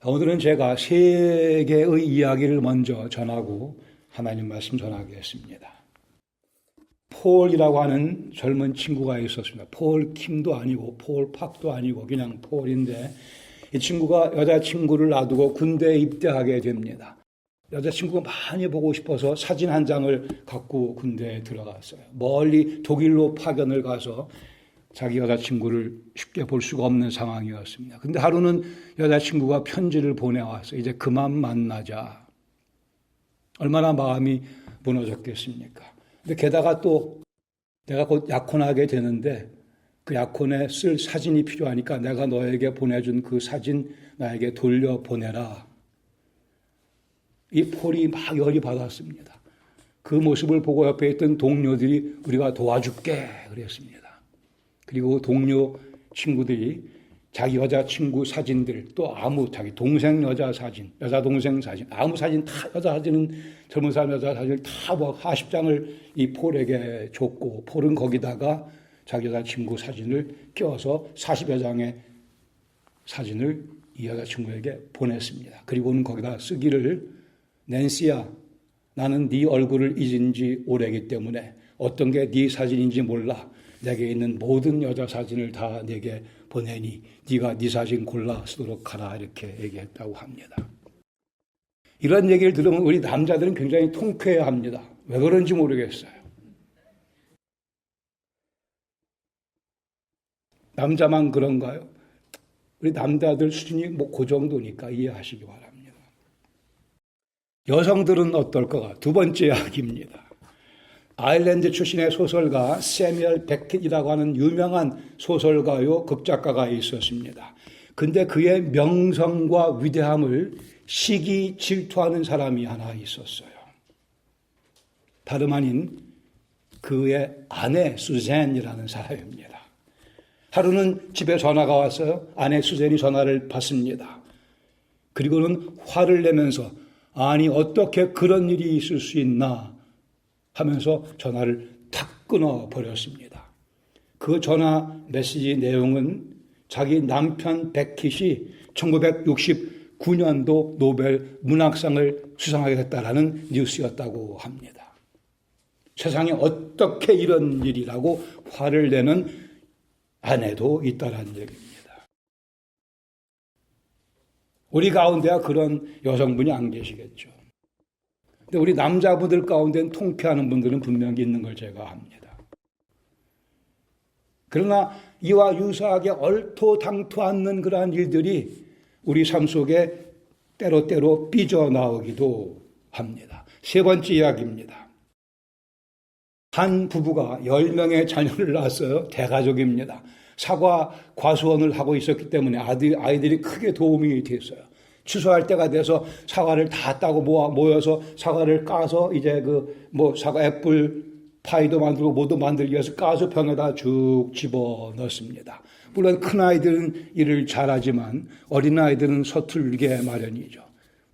오늘은 제가 세 개의 이야기를 먼저 전하고 하나님 말씀 전하겠습니다. 폴이라고 하는 젊은 친구가 있었습니다. 폴 킴도 아니고 폴 팍도 아니고 그냥 폴인데 이 친구가 여자친구를 놔두고 군대에 입대하게 됩니다. 여자친구가 많이 보고 싶어서 사진 한 장을 갖고 군대에 들어갔어요. 멀리 독일로 파견을 가서 자기 여자친구를 쉽게 볼 수가 없는 상황이었습니다. 근데 하루는 여자친구가 편지를 보내왔어요. 이제 그만 만나자. 얼마나 마음이 무너졌겠습니까? 근데 게다가 또 내가 곧 약혼하게 되는데 그 약혼에 쓸 사진이 필요하니까 내가 너에게 보내준 그 사진 나에게 돌려보내라. 이 폴이 막 열이 받았습니다. 그 모습을 보고 옆에 있던 동료들이 우리가 도와줄게 그랬습니다. 그리고 동료 친구들이 자기 여자친구 사진들 또 아무 자기 동생 여자 사진, 여자 동생 사진, 아무 사진 다 여자 사진은 젊은 사람 여자 사진을 다 뭐 40장을 이 폴에게 줬고 폴은 거기다가 자기 여자친구 사진을 껴서 40여 장의 사진을 이 여자친구에게 보냈습니다. 그리고는 거기다 쓰기를 낸시야 나는 네 얼굴을 잊은 지 오래기 때문에 어떤 게 네 사진인지 몰라. 내게 있는 모든 여자 사진을 다 내게 보내니 네가 네 사진 골라 쓰도록 하라 이렇게 얘기했다고 합니다. 이런 얘기를 들으면 우리 남자들은 굉장히 통쾌해합니다. 왜 그런지 모르겠어요. 남자만 그런가요? 우리 남자들 수준이 뭐 그 정도니까 이해하시기 바랍니다. 여성들은 어떨까가 두 번째 이야기입니다. 아일랜드 출신의 소설가 세뮤얼 베킷이라고 하는 유명한 소설가요 극작가가 있었습니다. 근데 그의 명성과 위대함을 시기 질투하는 사람이 하나 있었어요. 다름 아닌 그의 아내 수잔이라는 사람입니다. 하루는 집에 전화가 왔어요. 아내 수잔이 전화를 받습니다. 그리고는 화를 내면서 아니 어떻게 그런 일이 있을 수 있나 하면서 전화를 탁 끊어버렸습니다. 그 전화 메시지 내용은 자기 남편 베킷이 1969년도 노벨 문학상을 수상하게 됐다라는 뉴스였다고 합니다. 세상에 어떻게 이런 일이라고 화를 내는 아내도 있다라는 얘기입니다. 우리 가운데야 그런 여성분이 안 계시겠죠. 근데 우리 남자분들 가운데는 통쾌하는 분들은 분명히 있는 걸 제가 압니다. 그러나 이와 유사하게 얼토당토 않는 그러한 일들이 우리 삶 속에 때로때로 삐져나오기도 합니다. 세 번째 이야기입니다. 한 부부가 10명의 자녀를 낳았어요. 대가족입니다. 사과 과수원을 하고 있었기 때문에 아이들이 크게 도움이 됐어요. 추수할 때가 돼서 사과를 다 따고 모여서 사과를 까서 이제 사과 애플 파이도 만들고 뭐도 만들기 위해서 까서 병에다 쭉 집어 넣습니다. 물론 큰 아이들은 일을 잘하지만 어린 아이들은 서툴게 마련이죠.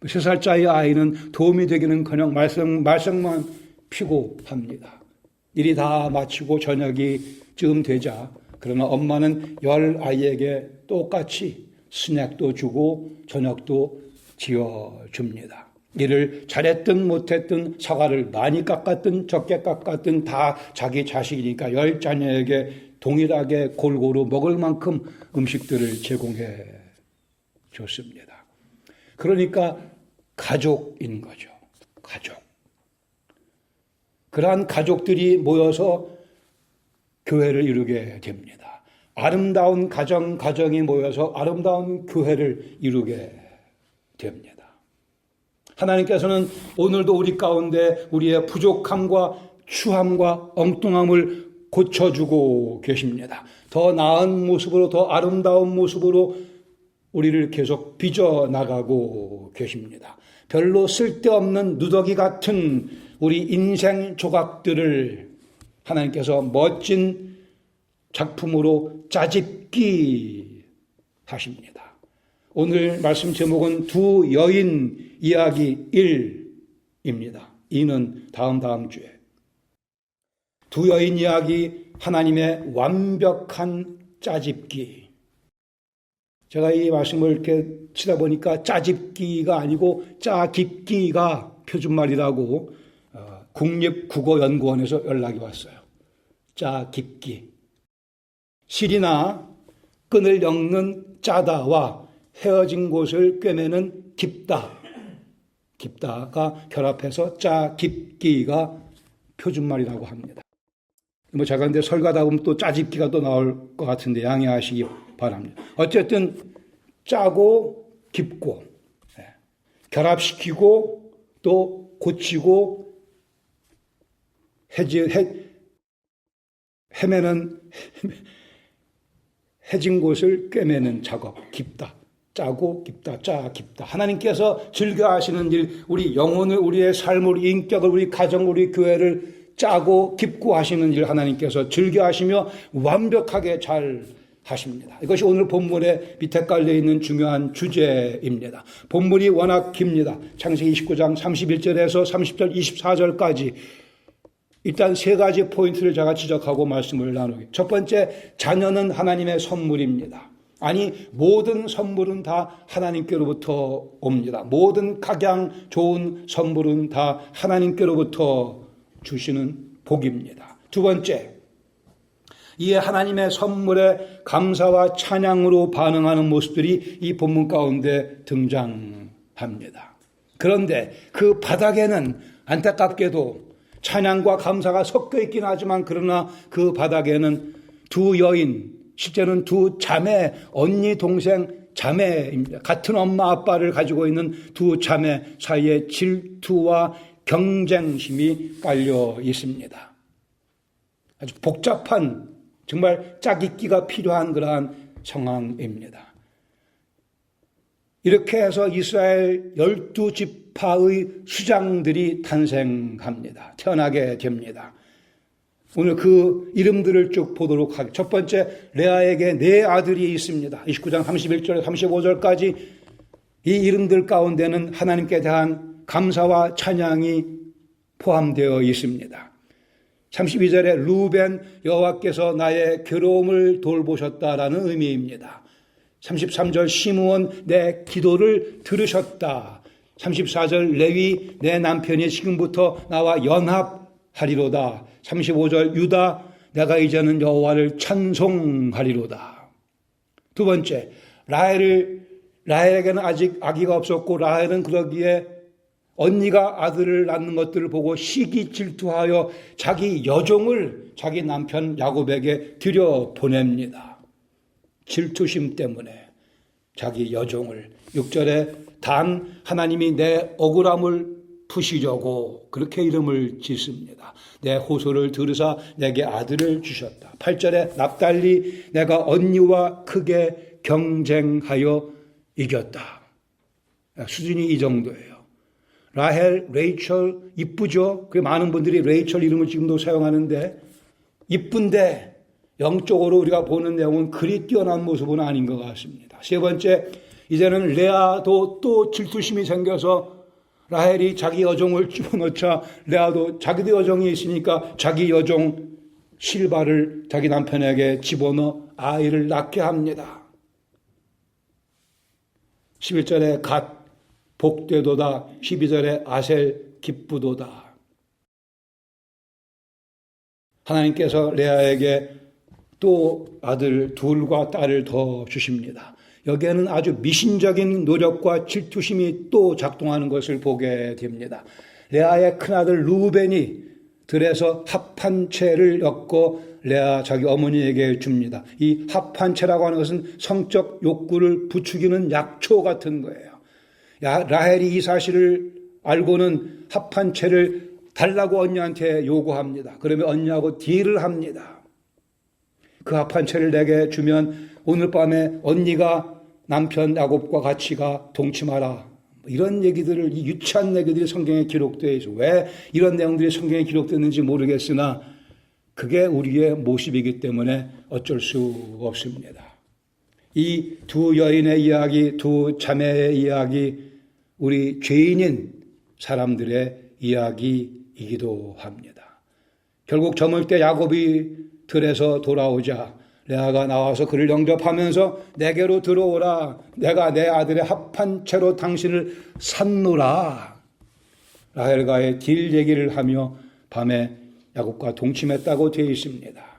3살짜리 아이는 도움이 되기는커녕 말썽만 피고 합니다. 일이 다 마치고 저녁이 쯤 되자 그러나 엄마는 10아이에게 똑같이 스낵도 주고 저녁도 지어줍니다. 일을 잘했든 못했든 사과를 많이 깎았든 적게 깎았든 다 자기 자식이니까 10자녀에게 동일하게 골고루 먹을 만큼 음식들을 제공해 줬습니다. 그러니까 가족인 거죠. 가족. 그러한 가족들이 모여서 교회를 이루게 됩니다. 아름다운 가정이 모여서 아름다운 교회를 이루게 됩니다. 하나님께서는 오늘도 우리 가운데 우리의 부족함과 추함과 엉뚱함을 고쳐주고 계십니다. 더 나은 모습으로 더 아름다운 모습으로 우리를 계속 빚어나가고 계십니다. 별로 쓸데없는 누더기 같은 우리 인생 조각들을 하나님께서 멋진 작품으로 짜집기 하십니다. 오늘 말씀 제목은 두 여인 이야기 1입니다. 2는 다음 주에. 두 여인 이야기 하나님의 완벽한 짜집기. 제가 이 말씀을 이렇게 치다 보니까 짜집기가 아니고 짜깁기가 표준말이라고 국립국어연구원에서 연락이 왔어요. 짜깁기. 실이나 끈을 엮는 짜다와 헤어진 곳을 꿰매는 깊다. 깊다가 결합해서 짜깁기가 표준말이라고 합니다. 뭐 제가 근데 설가다 보면 또 짜집기가 또 나올 것 같은데 양해하시기 바랍니다. 어쨌든 짜고 깊고 결합시키고 또 고치고 해진 곳을 꿰매는 작업, 깊다. 짜고 깊다, 깊다. 하나님께서 즐겨 하시는 일, 우리 영혼을, 우리의 삶을, 우리 인격을, 우리 가정을, 우리 교회를 짜고 깊고 하시는 일 하나님께서 즐겨 하시며 완벽하게 잘 하십니다. 이것이 오늘 본문의 밑에 깔려 있는 중요한 주제입니다. 본문이 워낙 깁니다. 창세기 29장 31절에서 30절, 24절까지 일단 세 가지 포인트를 제가 지적하고 말씀을 나누기. 첫 번째, 자녀는 하나님의 선물입니다. 아니, 모든 선물은 다 하나님께로부터 옵니다. 모든 각양 좋은 선물은 다 하나님께로부터 주시는 복입니다. 두 번째, 이에 하나님의 선물에 감사와 찬양으로 반응하는 모습들이 이 본문 가운데 등장합니다. 그런데 그 바닥에는 안타깝게도 찬양과 감사가 섞여 있긴 하지만 그러나 그 바닥에는 두 여인, 실제는 두 자매, 언니, 동생, 자매입니다. 같은 엄마, 아빠를 가지고 있는 두 자매 사이에 질투와 경쟁심이 깔려 있습니다. 아주 복잡한, 정말 짜깁기가 필요한 그러한 상황입니다. 이렇게 해서 이스라엘 12지파의 수장들이 탄생합니다. 태어나게 됩니다. 오늘 그 이름들을 쭉 보도록 하겠습니다. 첫 번째, 레아에게 네 아들이 있습니다. 29장 31절, 35절까지 이 이름들 가운데는 하나님께 대한 감사와 찬양이 포함되어 있습니다. 32절에 루벤, 여호와께서 나의 괴로움을 돌보셨다라는 의미입니다. 33절 시므온, 내 기도를 들으셨다. 34절 레위, 내 남편이 지금부터 나와 연합하리로다. 35절 유다, 내가 이제는 여호와를 찬송하리로다. 두 번째, 라헬에게는 아직 아기가 없었고 라헬은 그러기에 언니가 아들을 낳는 것들을 보고 시기 질투하여 자기 여종을 자기 남편 야곱에게 들여보냅니다. 질투심 때문에 자기 여종을. 6절에 단 하나님이 내 억울함을 푸시려고 그렇게 이름을 짓습니다. 내 호소를 들으사 내게 아들을 주셨다. 8절에 납달리, 내가 언니와 크게 경쟁하여 이겼다. 수준이 이 정도예요. 라헬, 레이첼 이쁘죠? 그 많은 분들이 레이첼 이름을 지금도 사용하는데 이쁜데 영적으로 우리가 보는 내용은 그리 뛰어난 모습은 아닌 것 같습니다. 세 번째, 이제는 레아도 또 질투심이 생겨서 라헬이 자기 여종을 집어넣자 레아도 자기도 여종이 있으니까 자기 여종 실바를 자기 남편에게 집어넣어 아이를 낳게 합니다. 11절에 갓 복되도다. 12절에 아셀 기쁘도다. 하나님께서 레아에게 또 아들 둘과 딸을 더 주십니다. 여기에는 아주 미신적인 노력과 질투심이 또 작동하는 것을 보게 됩니다. 레아의 큰아들 루벤이 들에서 합한 채를 엮어 레아 자기 어머니에게 줍니다. 이 합한 채라고 하는 것은 성적 욕구를 부추기는 약초 같은 거예요. 라헬이 이 사실을 알고는 합한 채를 달라고 언니한테 요구합니다. 그러면 언니하고 딜을 합니다. 그 합한 채를 내게 주면 오늘 밤에 언니가 남편 야곱과 같이 가 동침하라. 이런 얘기들을, 이 유치한 얘기들이 성경에 기록되어 있어. 왜 이런 내용들이 성경에 기록됐는지 모르겠으나 그게 우리의 모습이기 때문에 어쩔 수 없습니다. 이 두 여인의 이야기, 두 자매의 이야기, 우리 죄인인 사람들의 이야기이기도 합니다. 결국 저물 때 야곱이 들에서 돌아오자 레아가 나와서 그를 영접하면서 내게로 들어오라. 내가 내 아들의 합한 채로 당신을 샀노라. 라헬과의 딜 얘기를 하며 밤에 야곱과 동침했다고 되어 있습니다.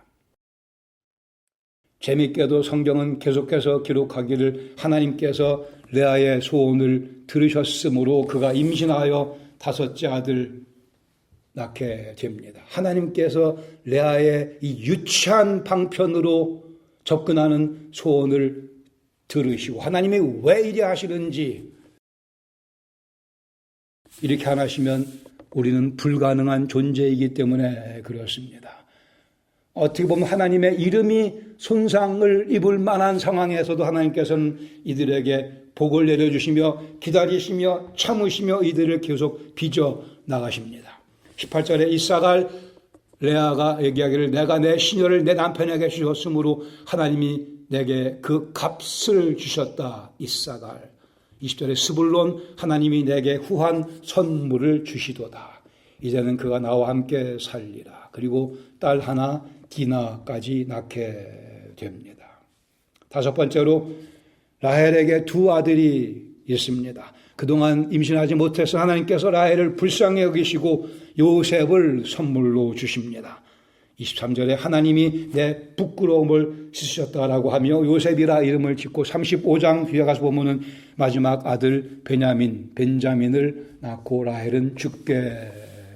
재미있게도 성경은 계속해서 기록하기를 하나님께서 레아의 소원을 들으셨으므로 그가 임신하여 5째 아들 낳게 됩니다. 하나님께서 레아의 이 유치한 방편으로 접근하는 소원을 들으시고 하나님이 왜 이리 하시는지 이렇게 안 하시면 우리는 불가능한 존재이기 때문에 그렇습니다. 어떻게 보면 하나님의 이름이 손상을 입을 만한 상황에서도 하나님께서는 이들에게 복을 내려주시며 기다리시며 참으시며 이들을 계속 빚어 나가십니다. 18절에 이사갈 레아가 얘기하기를 내가 내 시녀를 내 남편에게 주셨으므로 하나님이 내게 그 값을 주셨다. 이사갈. 20절에 스불론 하나님이 내게 후한 선물을 주시도다. 이제는 그가 나와 함께 살리라. 그리고 딸 하나 디나까지 낳게 됩니다. 5번째로 라헬에게 2 아들이 있습니다. 그동안 임신하지 못해서 하나님께서 라헬을 불쌍히 여기시고 요셉을 선물로 주십니다. 23절에 하나님이 내 부끄러움을 씻으셨다라고 하며 요셉이라 이름을 짓고 35장 뒤에 가서 보면은 마지막 아들 벤자민을 낳고 라헬은 죽게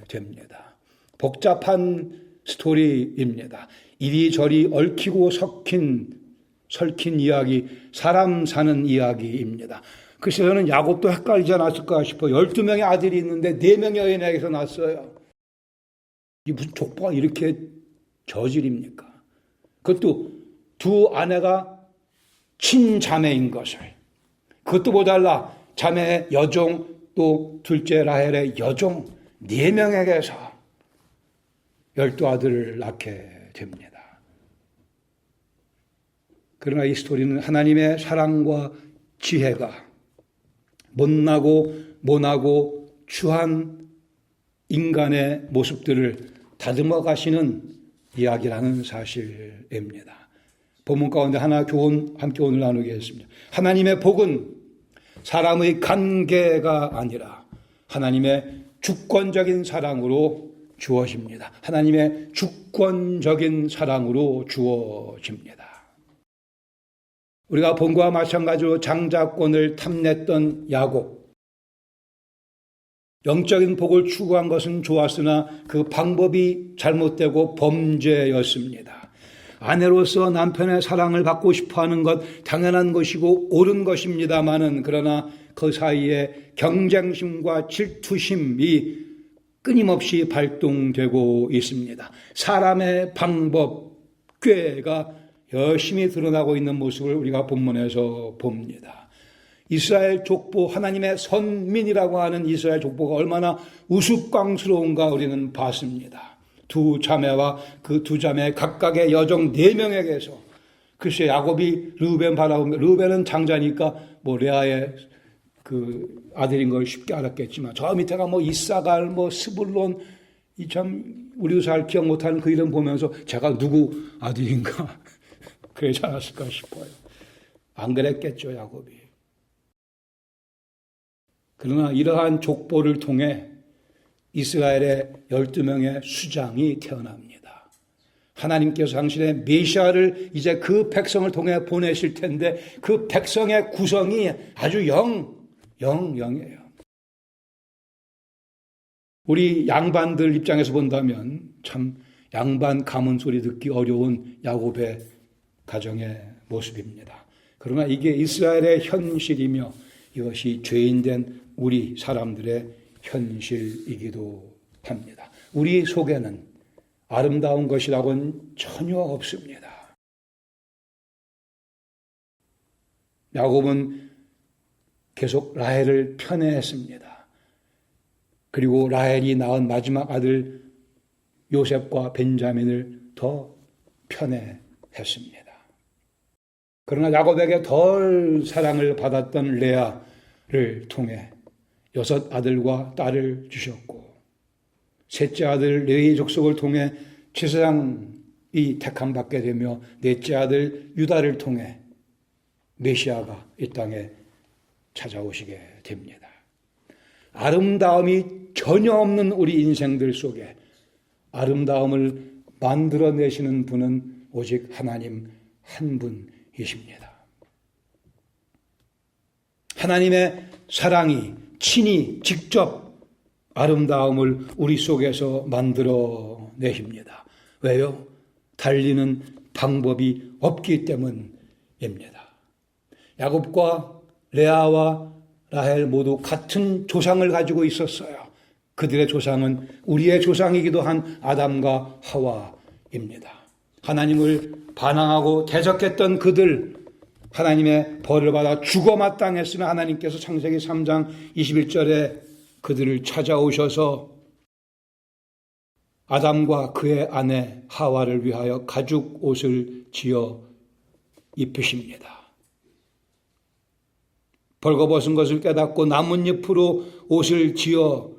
됩니다. 복잡한 스토리입니다. 이리저리 얽히고 설킨 이야기, 사람 사는 이야기입니다. 그래서 저는 야곱도 헷갈리지 않았을까 싶어요. 12명의 아들이 있는데 4명의 여인에게서 낳았어요. 이 무슨 족보가 이렇게 저질입니까? 그것도 2 아내가 친자매인 것을. 그것도 모자라 자매의 여종 또 둘째 라헬의 여종 4명에게서 12아들을 낳게 됩니다. 그러나 이 스토리는 하나님의 사랑과 지혜가 못나고 모나고 추한 인간의 모습들을 다듬어 가시는 이야기라는 사실입니다. 본문 가운데 하나 교훈 함께 오늘 나누겠습니다. 하나님의 복은 사람의 관계가 아니라 하나님의 주권적인 사랑으로 주어집니다. 하나님의 주권적인 사랑으로 주어집니다. 우리가 본과 마찬가지로 장자권을 탐냈던 야곱. 영적인 복을 추구한 것은 좋았으나 그 방법이 잘못되고 범죄였습니다. 아내로서 남편의 사랑을 받고 싶어하는 것 당연한 것이고 옳은 것입니다마는 그러나 그 사이에 경쟁심과 질투심이 끊임없이 발동되고 있습니다. 사람의 방법, 꾀가 열심히 드러나고 있는 모습을 우리가 본문에서 봅니다. 이스라엘 족보, 하나님의 선민이라고 하는 이스라엘 족보가 얼마나 우스꽝스러운가 우리는 봤습니다. 2 자매와 그 2 자매 각각의 여종 4명에게서 글쎄 야곱이 르우벤 바라보며 르우벤은 장자니까 레아의 그 아들인 걸 쉽게 알았겠지만 저 밑에가 이사갈 스불론 참 우리도 잘 기억 못하는 그 이름 보면서 제가 누구 아들인가 그러지 않았을까 싶어요. 안 그랬겠죠, 야곱이. 그러나 이러한 족보를 통해 이스라엘의 12명의 수장이 태어납니다. 하나님께서 당신의 메시아를 이제 그 백성을 통해 보내실 텐데 그 백성의 구성이 아주 영이에요. 우리 양반들 입장에서 본다면 참 양반 가문 소리 듣기 어려운 야곱의 가정의 모습입니다. 그러나 이게 이스라엘의 현실이며 이것이 죄인된 우리 사람들의 현실이기도 합니다. 우리 속에는 아름다운 것이라고는 전혀 없습니다. 야곱은 계속 라헬을 편애했습니다. 그리고 라헬이 낳은 마지막 아들 요셉과 벤자민을 더 편애했습니다. 그러나 야곱에게 덜 사랑을 받았던 레아를 통해 6 아들과 딸을 주셨고 셋째 아들 레위 족속을 통해 제사장 이 택함 받게 되며 넷째 아들 유다를 통해 메시아가 이 땅에 찾아오시게 됩니다. 아름다움이 전혀 없는 우리 인생들 속에 아름다움을 만들어내시는 분은 오직 하나님 한 분이십니다. 하나님의 사랑이 친히 직접 아름다움을 우리 속에서 만들어내십니다. 왜요? 달리는 방법이 없기 때문입니다. 야곱과 레아와 라헬 모두 같은 조상을 가지고 있었어요. 그들의 조상은 우리의 조상이기도 한 아담과 하와입니다. 하나님을 반항하고 대적했던 그들, 하나님의 벌을 받아 죽어 마땅했으나 하나님께서 창세기 3장 21절에 그들을 찾아오셔서 아담과 그의 아내 하와를 위하여 가죽 옷을 지어 입히십니다. 벌거벗은 것을 깨닫고 나뭇잎으로 옷을 지어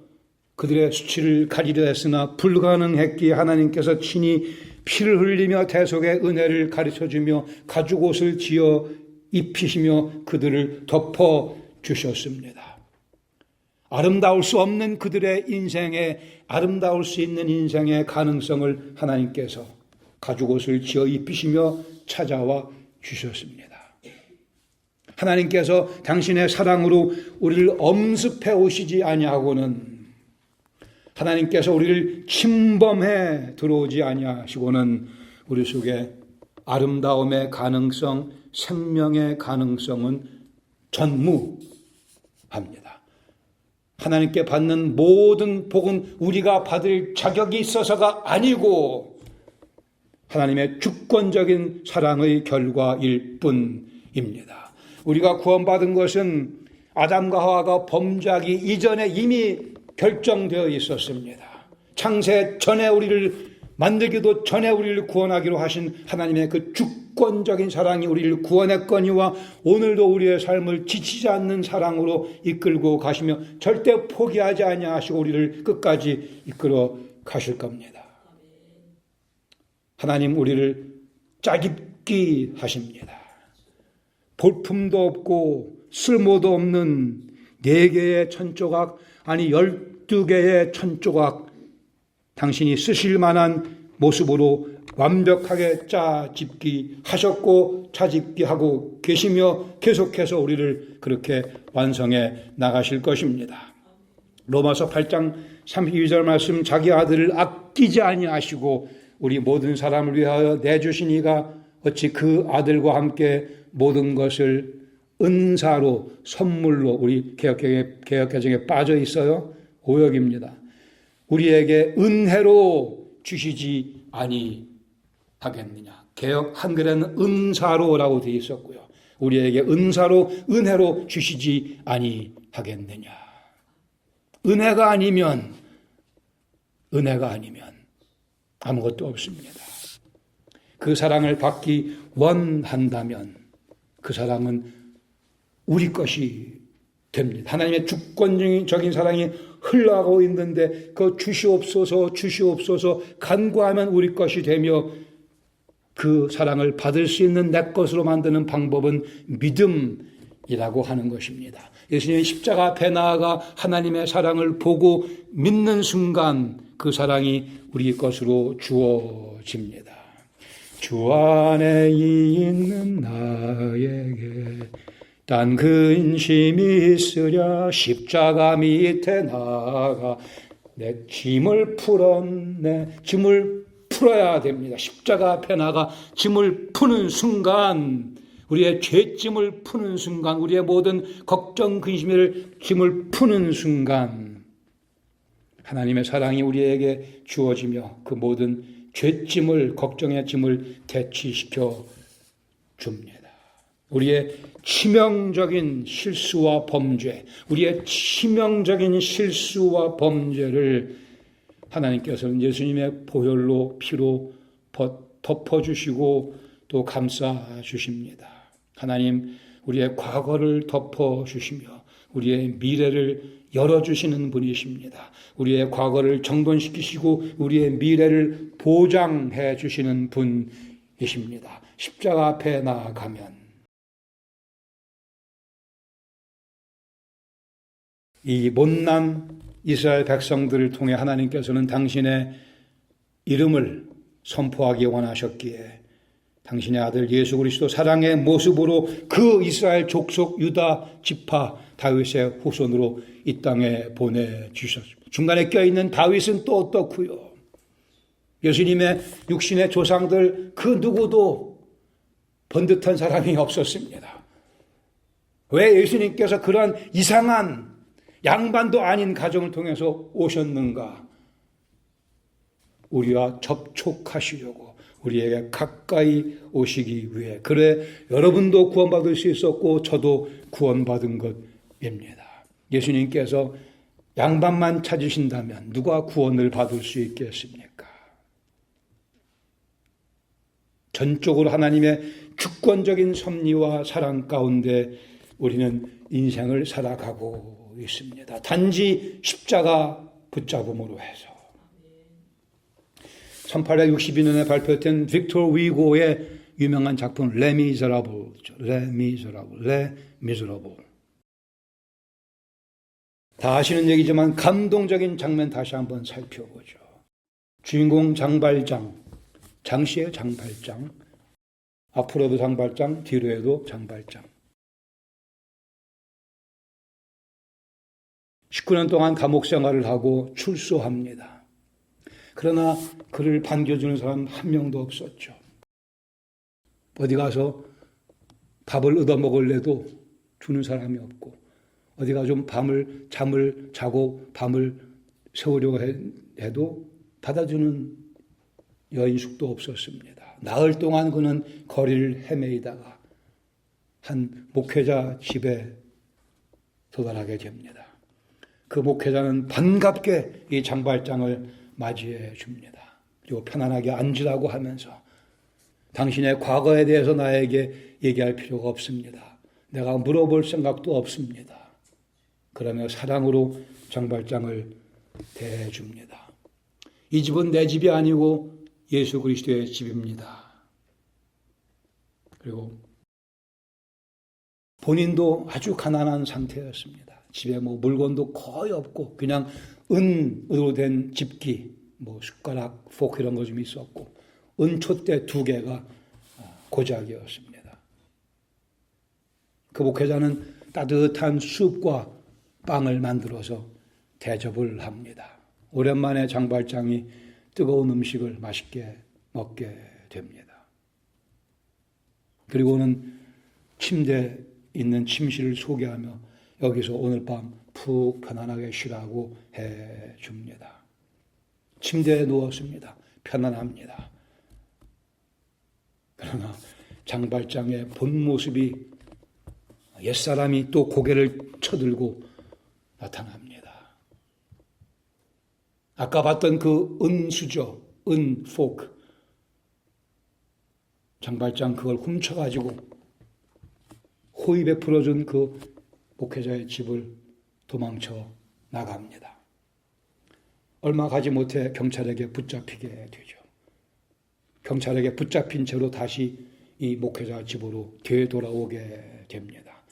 그들의 수치를 가리려 했으나 불가능했기에 하나님께서 친히 피를 흘리며 대속의 은혜를 가르쳐주며 가죽 옷을 지어 입히시며 그들을 덮어주셨습니다. 아름다울 수 없는 그들의 인생에 아름다울 수 있는 인생의 가능성을 하나님께서 가죽 옷을 지어 입히시며 찾아와 주셨습니다. 하나님께서 당신의 사랑으로 우리를 엄습해 오시지 아니하고는 하나님께서 우리를 침범해 들어오지 아니하시고는 우리 속에 아름다움의 가능성, 생명의 가능성은 전무합니다. 하나님께 받는 모든 복은 우리가 받을 자격이 있어서가 아니고 하나님의 주권적인 사랑의 결과일 뿐입니다. 우리가 구원받은 것은 아담과 하와가 범죄하기 이전에 이미 결정되어 있었습니다. 창세 전에 우리를 만들기도 전에 우리를 구원하기로 하신 하나님의 그 주권적인 사랑이 우리를 구원했거니와 오늘도 우리의 삶을 지치지 않는 사랑으로 이끌고 가시며 절대 포기하지 아니하시고 우리를 끝까지 이끌어 가실 겁니다. 하나님 우리를 짜깁기 하십니다. 볼품도 없고 쓸모도 없는 4개의 천조각, 아니 12개의 천조각 당신이 쓰실 만한 모습으로 완벽하게 짜집기 하셨고 짜집기 하고 계시며 계속해서 우리를 그렇게 완성해 나가실 것입니다. 로마서 8장 32절 말씀, 자기 아들을 아끼지 아니하시고 우리 모든 사람을 위하여 내주신 이가 어찌 그 아들과 함께 모든 것을 은사로 선물로, 우리 개역개정에 빠져 있어요. 오역입니다. 우리에게 은혜로 주시지 아니하겠느냐. 개역 한글에는 은사로라고 되어 있었고요. 우리에게 은사로, 은혜로 주시지 아니하겠느냐. 은혜가 아니면 아무것도 없습니다. 그 사랑을 받기 원한다면 그 사랑은 우리 것이 됩니다. 하나님의 주권적인 사랑이 흘러가고 있는데 그 주시옵소서 간구하면 우리 것이 되며 그 사랑을 받을 수 있는 내 것으로 만드는 방법은 믿음이라고 하는 것입니다. 예수님이 십자가 앞에 나아가 하나님의 사랑을 보고 믿는 순간 그 사랑이 우리 것으로 주어집니다. 주 안에 있는 나에게 딴 근심이 있으랴 십자가 밑에 나가 내 짐을 풀어야 됩니다. 십자가 앞에 나가 짐을 푸는 순간, 우리의 죄짐을 푸는 순간, 우리의 모든 걱정 근심을 짐을 푸는 순간 하나님의 사랑이 우리에게 주어지며 그 모든 죄짐을, 걱정의 짐을 대치시켜 줍니다. 우리의 치명적인 실수와 범죄, 우리의 치명적인 실수와 범죄를 하나님께서는 예수님의 보혈로, 피로 덮어주시고 또 감싸주십니다. 하나님, 우리의 과거를 덮어주시며 우리의 미래를 열어주시는 분이십니다. 우리의 과거를 정돈시키시고 우리의 미래를 보장해 주시는 분이십니다. 십자가 앞에 나아가면 이 못난 이스라엘 백성들을 통해 하나님께서는 당신의 이름을 선포하기 원하셨기에 당신의 아들 예수 그리스도 사랑의 모습으로 그 이스라엘 족속 유다 지파 다윗의 후손으로 이 땅에 보내주셨습니다. 중간에 껴있는 다윗은 또 어떻고요? 예수님의 육신의 조상들 그 누구도 번듯한 사람이 없었습니다. 왜 예수님께서 그런 이상한 양반도 아닌 가정을 통해서 오셨는가? 우리와 접촉하시려고, 우리에게 가까이 오시기 위해. 그래 여러분도 구원받을 수 있었고 저도 구원받은 것입니다. 예수님께서 양반만 찾으신다면 누가 구원을 받을 수 있겠습니까? 전적으로 하나님의 주권적인 섭리와 사랑 가운데 우리는 인생을 살아가고 있습니다. 단지 십자가 붙잡음으로 해서. 1862년에 발표된 빅토르 위고의 유명한 작품 레 미제라블이죠. 레 미제라블. 다 아시는 얘기지만 감동적인 장면 다시 한번 살펴보죠. 주인공 장발장, 장씨의 장발장, 앞으로도 장발장, 뒤로에도 장발장. 19년 동안 감옥 생활을 하고 출소합니다. 그러나 그를 반겨주는 사람 한 명도 없었죠. 어디 가서 밥을 얻어먹을래도 주는 사람이 없고, 어디가 좀 잠을 자고 밤을 새우려고 해도 받아주는 여인숙도 없었습니다. 나흘 동안 그는 거리를 헤매이다가 한 목회자 집에 도달하게 됩니다. 그 목회자는 반갑게 이 장발장을 맞이해 줍니다. 그리고 편안하게 앉으라고 하면서 당신의 과거에 대해서 나에게 얘기할 필요가 없습니다. 내가 물어볼 생각도 없습니다. 그러며 사랑으로 장발장을 대해줍니다. 이 집은 내 집이 아니고 예수 그리스도의 집입니다. 그리고 본인도 아주 가난한 상태였습니다. 집에 물건도 거의 없고 그냥 은으로 된 집기, 숟가락, 포크 이런 거 좀 있었고 은촛대 2개가 고작이었습니다. 그 목회자는 따뜻한 숲과 빵을 만들어서 대접을 합니다. 오랜만에 장발장이 뜨거운 음식을 맛있게 먹게 됩니다. 그리고는 침대에 있는 침실을 소개하며 여기서 오늘 밤 푹 편안하게 쉬라고 해줍니다. 침대에 누웠습니다. 편안합니다. 그러나 장발장의 본 모습이 옛사람이 또 고개를 쳐들고 나타납니다. 아까 봤던 그 은수저, 포크. 장발장 그걸 훔쳐가지고 호의 베풀어준 그 목회자의 집을 도망쳐 나갑니다. 얼마 가지 못해 경찰에게 붙잡히게 되죠. 경찰에게 붙잡힌 채로 다시 이 목회자 집으로 되돌아오게 됩니다.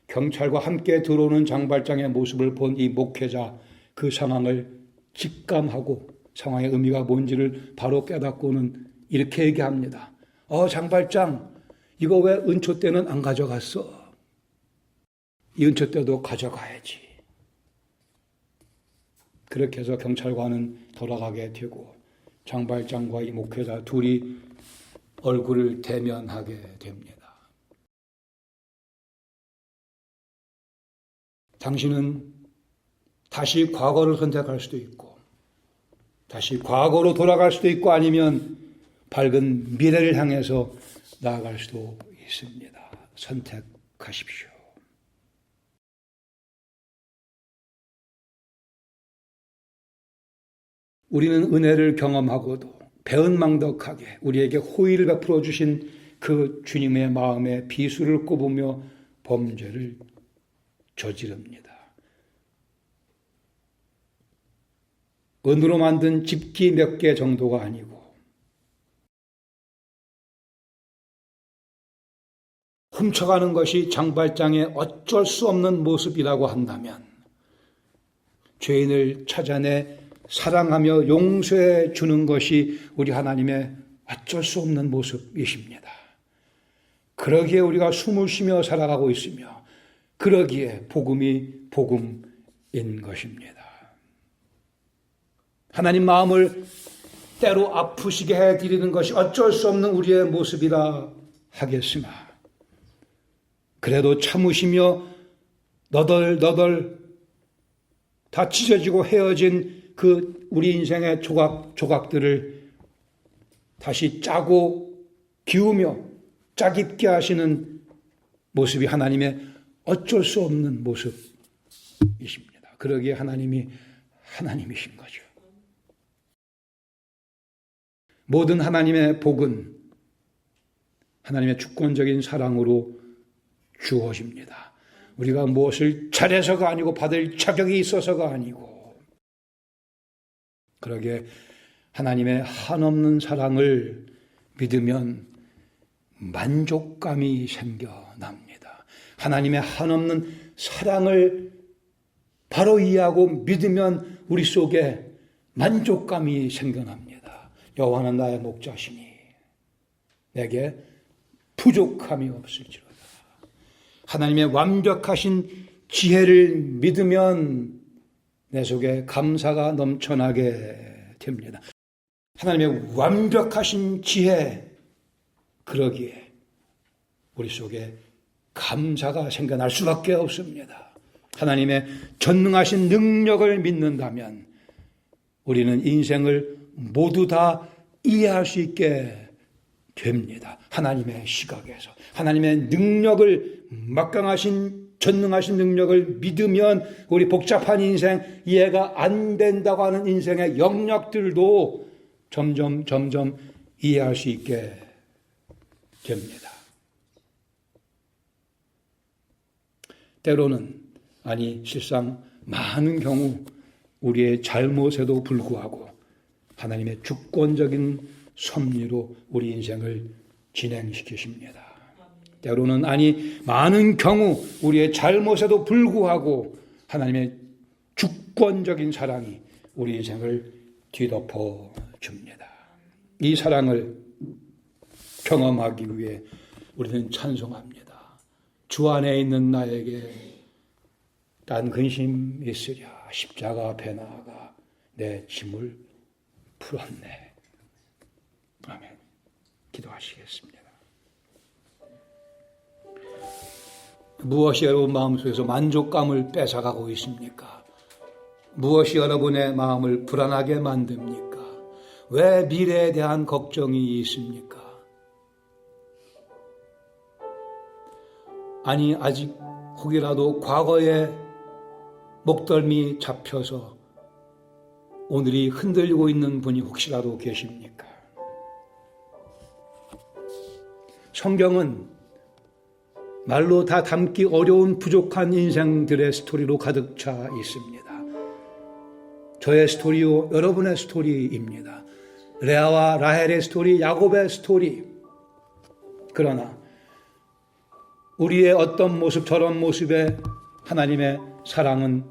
경찰과 함께 들어오는 장발장의 모습을 본 이 목회자 그 상황을 직감하고 상황의 의미가 뭔지를 바로 깨닫고는 이렇게 얘기합니다. 장발장, 이거 왜 은초대는 안 가져갔어? 이 은초대도 가져가야지. 그렇게 해서 경찰관은 돌아가게 되고 장발장과 이 목회자 둘이 얼굴을 대면하게 됩니다. 당신은 다시 과거를 선택할 수도 있고 다시 과거로 돌아갈 수도 있고 아니면 밝은 미래를 향해서 나아갈 수도 있습니다. 선택하십시오. 우리는 은혜를 경험하고도 배은망덕하게 우리에게 호의를 베풀어 주신 그 주님의 마음에 비수를 꼽으며 범죄를 저지릅니다. 은으로 만든 집기 몇 개 정도가 아니고 훔쳐가는 것이 장발장의 어쩔 수 없는 모습이라고 한다면 죄인을 찾아내 사랑하며 용서해 주는 것이 우리 하나님의 어쩔 수 없는 모습이십니다. 그러기에 우리가 숨을 쉬며 살아가고 있으며 그러기에 복음이 복음인 것입니다. 하나님 마음을 때로 아프시게 해드리는 것이 어쩔 수 없는 우리의 모습이라 하겠으나 그래도 참으시며 너덜너덜 다 찢어지고 헤어진 그 우리 인생의 조각들을 다시 짜고 기우며 짜깁게 하시는 모습이 하나님의 어쩔 수 없는 모습이십니다. 그러기에 하나님이 하나님이신 거죠. 모든 하나님의 복은 하나님의 주권적인 사랑으로 주어집니다. 우리가 무엇을 잘해서가 아니고 받을 자격이 있어서가 아니고 그러기에 하나님의 한없는 사랑을 믿으면 만족감이 생겨납니다. 하나님의 한없는 사랑을 바로 이해하고 믿으면 우리 속에 만족감이 생겨납니다. 여호와는 나의 목자시니 내게 부족함이 없을지로다. 하나님의 완벽하신 지혜를 믿으면 내 속에 감사가 넘쳐나게 됩니다. 하나님의 완벽하신 지혜, 그러기에 우리 속에 감사가 생겨날 수밖에 없습니다. 하나님의 전능하신 능력을 믿는다면 우리는 인생을 모두 다 이해할 수 있게 됩니다. 하나님의 시각에서. 하나님의 능력을, 막강하신 전능하신 능력을 믿으면 우리 복잡한 인생, 이해가 안 된다고 하는 인생의 영역들도 점점 이해할 수 있게 됩니다. 때로는, 아니 실상 많은 경우 우리의 잘못에도 불구하고 하나님의 주권적인 섭리로 우리 인생을 진행시키십니다. 때로는, 아니 많은 경우 우리의 잘못에도 불구하고 하나님의 주권적인 사랑이 우리 인생을 뒤덮어 줍니다. 이 사랑을 경험하기 위해 우리는 찬송합니다. 주 안에 있는 나에게 딴 근심 있으랴. 십자가 앞에 나아가 내 짐을 풀었네. 아멘. 기도하시겠습니다. 무엇이 여러분 마음속에서 만족감을 뺏어가고 있습니까? 무엇이 여러분의 마음을 불안하게 만듭니까? 왜 미래에 대한 걱정이 있습니까? 아니 아직 혹이라도 과거에 목덜미 잡혀서 오늘이 흔들리고 있는 분이 혹시라도 계십니까? 성경은 말로 다 담기 어려운 부족한 인생들의 스토리로 가득 차 있습니다. 저의 스토리요, 여러분의 스토리입니다. 레아와 라헬의 스토리, 야곱의 스토리. 그러나 우리의 어떤 모습, 저런 모습에 하나님의 사랑은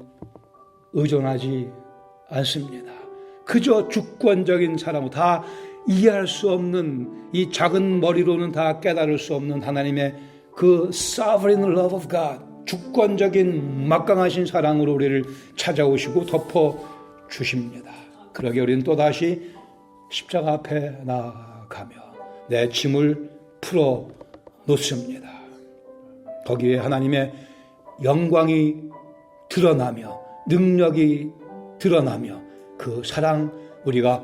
의존하지 않습니다. 그저 주권적인 사랑으로 다 이해할 수 없는, 이 작은 머리로는 다 깨달을 수 없는 하나님의 그 sovereign love of God, 주권적인 막강하신 사랑으로 우리를 찾아오시고 덮어주십니다. 그러기에 우리는 또다시 십자가 앞에 나아가며 내 짐을 풀어 놓습니다. 거기에 하나님의 영광이 드러나며 능력이 드러나며 그 사랑 우리가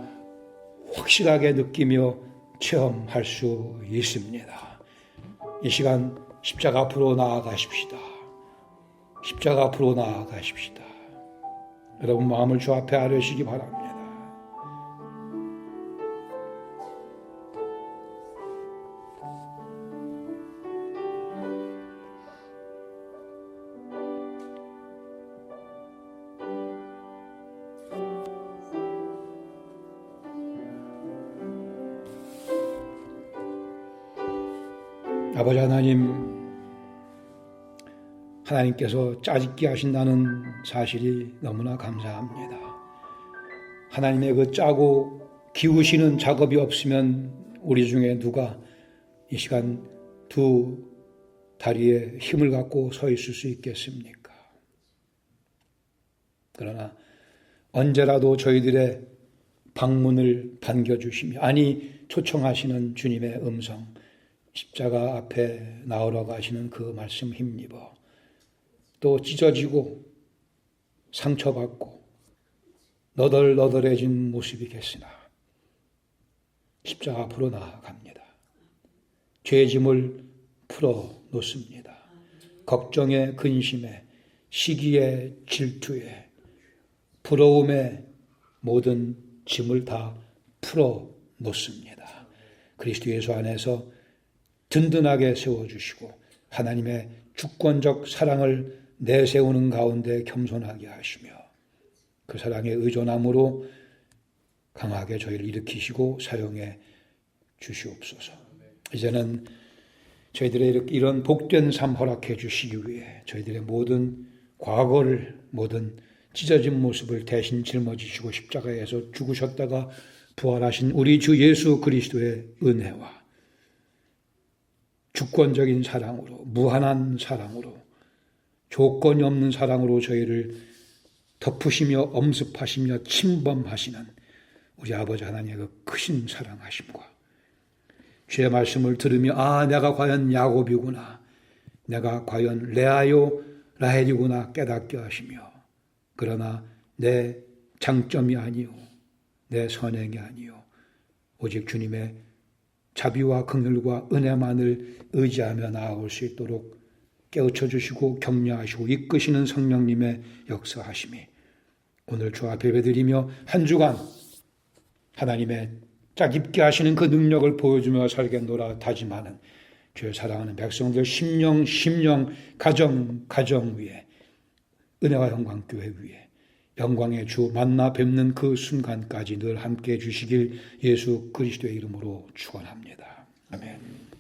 확실하게 느끼며 체험할 수 있습니다. 이 시간 십자가 앞으로 나아가십시다. 십자가 앞으로 나아가십시다. 여러분 마음을 주 앞에 아뢰시기 바랍니다. 아버지 하나님께서 짜깁기 하신다는 사실이 너무나 감사합니다. 하나님의 그 짜고 기우시는 작업이 없으면 우리 중에 누가 이 시간 두 다리에 힘을 갖고 서 있을 수 있겠습니까? 그러나 언제라도 저희들의 방문을 반겨주시며, 아니 초청하시는 주님의 음성, 십자가 앞에 나오라고 하시는 그 말씀 힘입어 또 찢어지고 상처받고 너덜너덜해진 모습이겠으나 십자가 앞으로 나아갑니다. 죄짐을 풀어놓습니다. 걱정에, 근심에, 시기에, 질투에, 부러움에 모든 짐을 다 풀어놓습니다. 그리스도 예수 안에서 든든하게 세워주시고 하나님의 주권적 사랑을 내세우는 가운데 겸손하게 하시며 그 사랑에 의존함으로 강하게 저희를 일으키시고 사용해 주시옵소서. 이제는 저희들의 이런 복된 삶 허락해 주시기 위해 저희들의 모든 과거를, 모든 찢어진 모습을 대신 짊어지시고 십자가에서 죽으셨다가 부활하신 우리 주 예수 그리스도의 은혜와 주권적인 사랑으로, 무한한 사랑으로, 조건이 없는 사랑으로 저희를 덮으시며 엄습하시며 침범하시는 우리 아버지 하나님의 그 크신 사랑하심과 주의 말씀을 들으며 내가 과연 야곱이구나, 내가 과연 레아요 라헬이구나 깨닫게 하시며, 그러나 내 장점이 아니요 내 선행이 아니요 오직 주님의 자비와 긍휼과 은혜만을 의지하며 나아올 수 있도록 깨우쳐 주시고 격려하시고 이끄시는 성령님의 역사하심이 오늘 주 앞에 예배드리며 한 주간 하나님의 짜깁게 하시는 그 능력을 보여주며 살겠노라 다짐하는 주의 사랑하는 백성들 심령 가정 위에 은혜와 영광 교회 위에 영광의 주 만나 뵙는 그 순간까지 늘 함께해 주시길 예수 그리스도의 이름으로 축원합니다. 아멘.